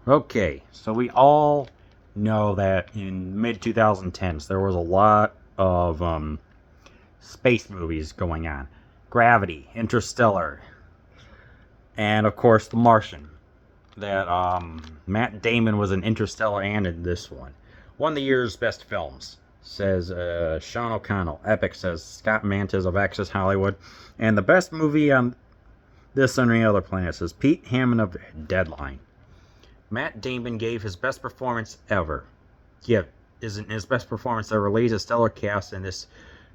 Okay, so we all know that in mid 2010s there was a lot of space movies going on. Gravity, Interstellar, and of course The Martian. That Matt Damon was in Interstellar and in this one. One of the year's best films, says Sean O'Connell. Epic, says Scott Mantis of Access Hollywood. And the best movie on this and any other planet, says Pete Hammond of Deadline. Matt Damon gave his best performance ever. Yeah, isn't his best performance ever. Leads a stellar cast in this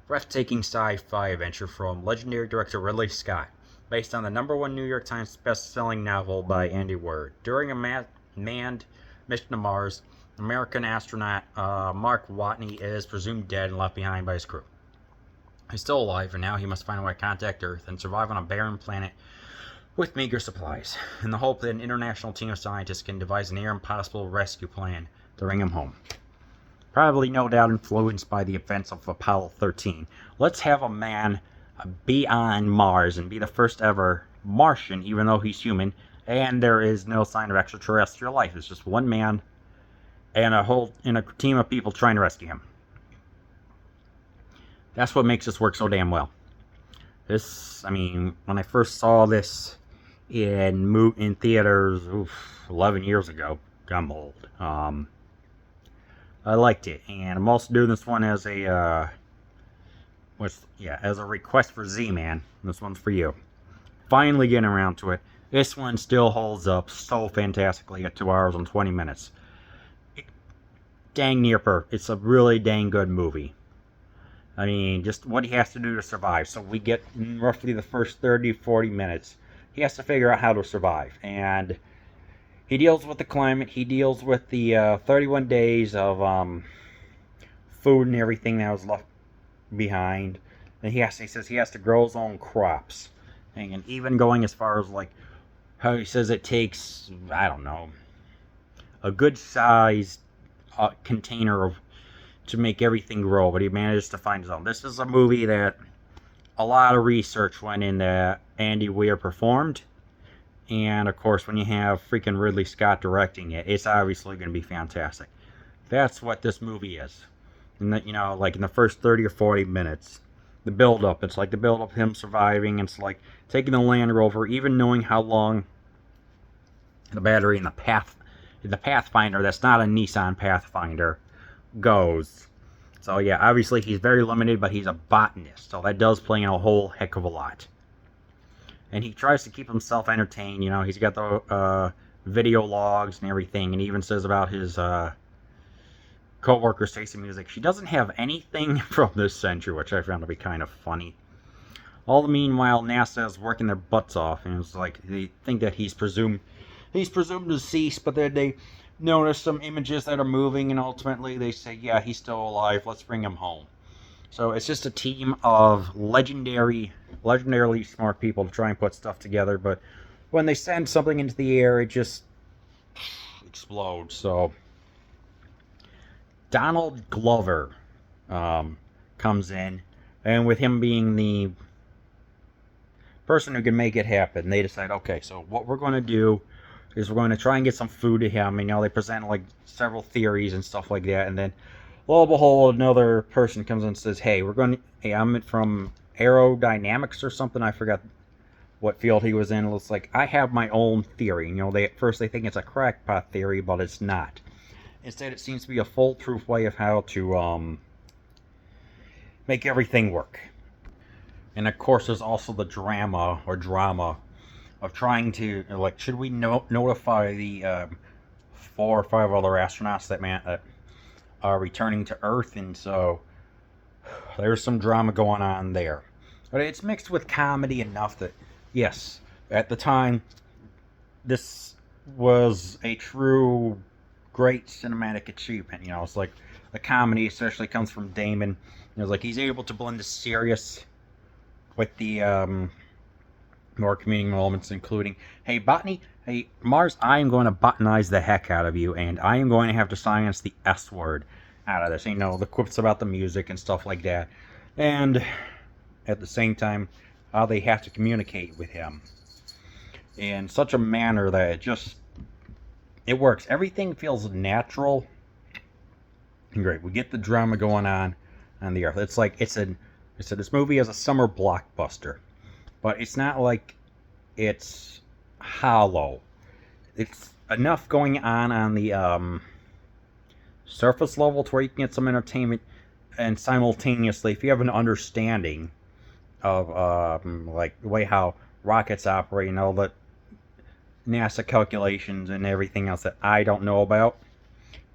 breathtaking sci-fi adventure from legendary director Ridley Scott, based on the #1 New York Times best-selling novel by Andy Weir. During a manned mission to Mars, American astronaut Mark Watney is presumed dead and left behind by his crew. He's still alive, and now he must find a way to contact Earth and survive on a barren planet with meager supplies, in the hope that an international team of scientists can devise a near impossible rescue plan to bring him home. Probably no doubt influenced by the events of Apollo 13. Let's have a man be on Mars and be the first ever Martian, even though he's human, and there is no sign of extraterrestrial life. It's just one man and a team of people trying to rescue him. That's what makes this work so damn well. When I first saw this in theaters 11 years ago, I'm old. I liked it, and I'm also doing this one as a as a request for Z-Man. This one's for you. Finally getting around to it. This one still holds up so fantastically at 2 hours and 20 minutes. Dang near perfect. It's a really dang good movie. Just what he has to do to survive. So we get roughly the first 30, 40 minutes. He has to figure out how to survive, and he deals with the climate. He deals with the 31 days of food and everything that was left behind. And he says he has to grow his own crops. And even going as far as like how he says it takes, I don't know, a good sized container to make everything grow. But he manages to find his own. This is a movie that a lot of research went in that Andy Weir performed. And of course, when you have freaking Ridley Scott directing it, it's obviously going to be fantastic. That's what this movie is. And that, like in the first 30 or 40 minutes, the build up. It's like the build up of him surviving. It's like taking the Land Rover, even knowing how long the battery in the Pathfinder, that's not a Nissan Pathfinder, goes. So yeah, obviously he's very limited, but he's a botanist, so that does play in a whole heck of a lot. And he tries to keep himself entertained. He's got the video logs and everything, and he even says about his co-worker Stacy Music, she doesn't have anything from this century, which I found to be kind of funny. All the meanwhile, NASA is working their butts off, and it's like they think that he's presumed deceased, but then they notice some images that are moving, and ultimately they say, yeah, he's still alive, let's bring him home. So it's just a team of legendarily smart people to try and put stuff together, but when they send something into the air, it just explodes. So Donald Glover comes in, and with him being the person who can make it happen, they decide, okay, so what we're going to do is we're going to try and get some food to him. They present like several theories and stuff like that, and then lo and behold, another person comes in and says, hey, I'm from aerodynamics or something. I forgot what field he was in. It looks like I have my own theory. At first they think it's a crackpot theory, but it's not. Instead, it seems to be a foolproof way of how to make everything work. And of course, there's also the drama of trying to, should we notify the 4 or 5 other astronauts that are returning to Earth? And so there's some drama going on there. But it's mixed with comedy enough that, yes, at the time, this was a true great cinematic achievement. It's like the comedy especially comes from Damon. It's like he's able to blend the serious with the more comedic moments, including, hey, Mars, I am going to botanize the heck out of you, and I am going to have to science the S word out of this. The quips about the music and stuff like that. And at the same time, how they have to communicate with him in such a manner that it works. Everything feels natural and great. We get the drama going on the Earth. It's like this movie is a summer blockbuster, but it's not like it's hollow. It's enough going on the surface level to where you can get some entertainment, and simultaneously, if you have an understanding of like the way how rockets operate and all the NASA calculations and everything else that I don't know about,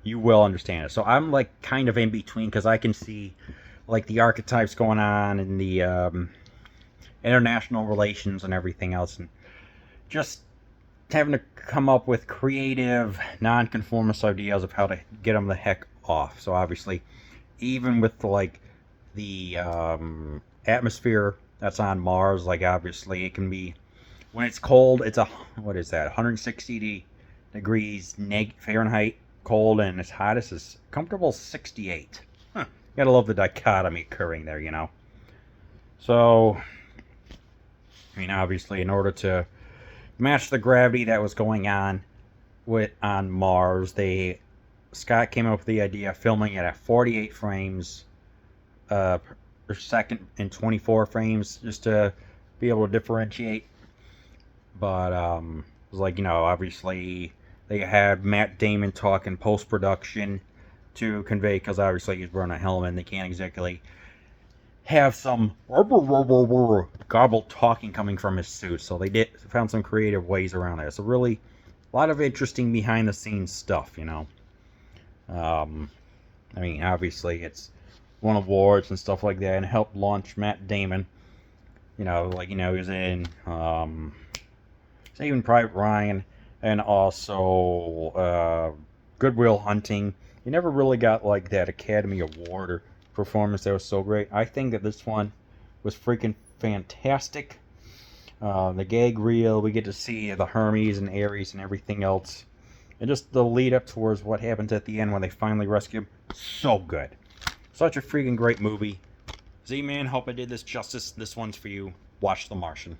you will understand it. So I'm like kind of in between because I can see like the archetypes going on and the international relations and everything else, and just having to come up with creative, non-conformist ideas of how to get them the heck off. So obviously, even with like the atmosphere that's on Mars, like obviously it can be when it's cold. It's what is that? 160 degrees Fahrenheit cold, and as hot as is comfortable 68. Huh. You gotta love the dichotomy occurring there, you know. So, I mean, obviously, in order to match the gravity that was going on on Mars, Scott came up with the idea of filming it at 48 frames per second and 24 frames, just to be able to differentiate. But it was like, you know, obviously they had Matt Damon talk in post-production to convey, because obviously he's wearing a helmet and they can't exactly have some garbled talking coming from his suit. So they found some creative ways around that. So really, a lot of interesting behind-the-scenes stuff, you know. I mean, obviously it's won awards and stuff like that, and helped launch Matt Damon. You know, like, you know, he was in Saving Private Ryan, and also Good Will Hunting. He never really got like that Academy Award or performance that was so great. I think that this one was freaking fantastic. The gag reel, we get to see the Hermes and Ares and everything else, and just the lead up towards what happens at the end when they finally rescue him. So good. Such a freaking great movie. Z-Man, hope I did this justice. This one's for you. Watch The Martian.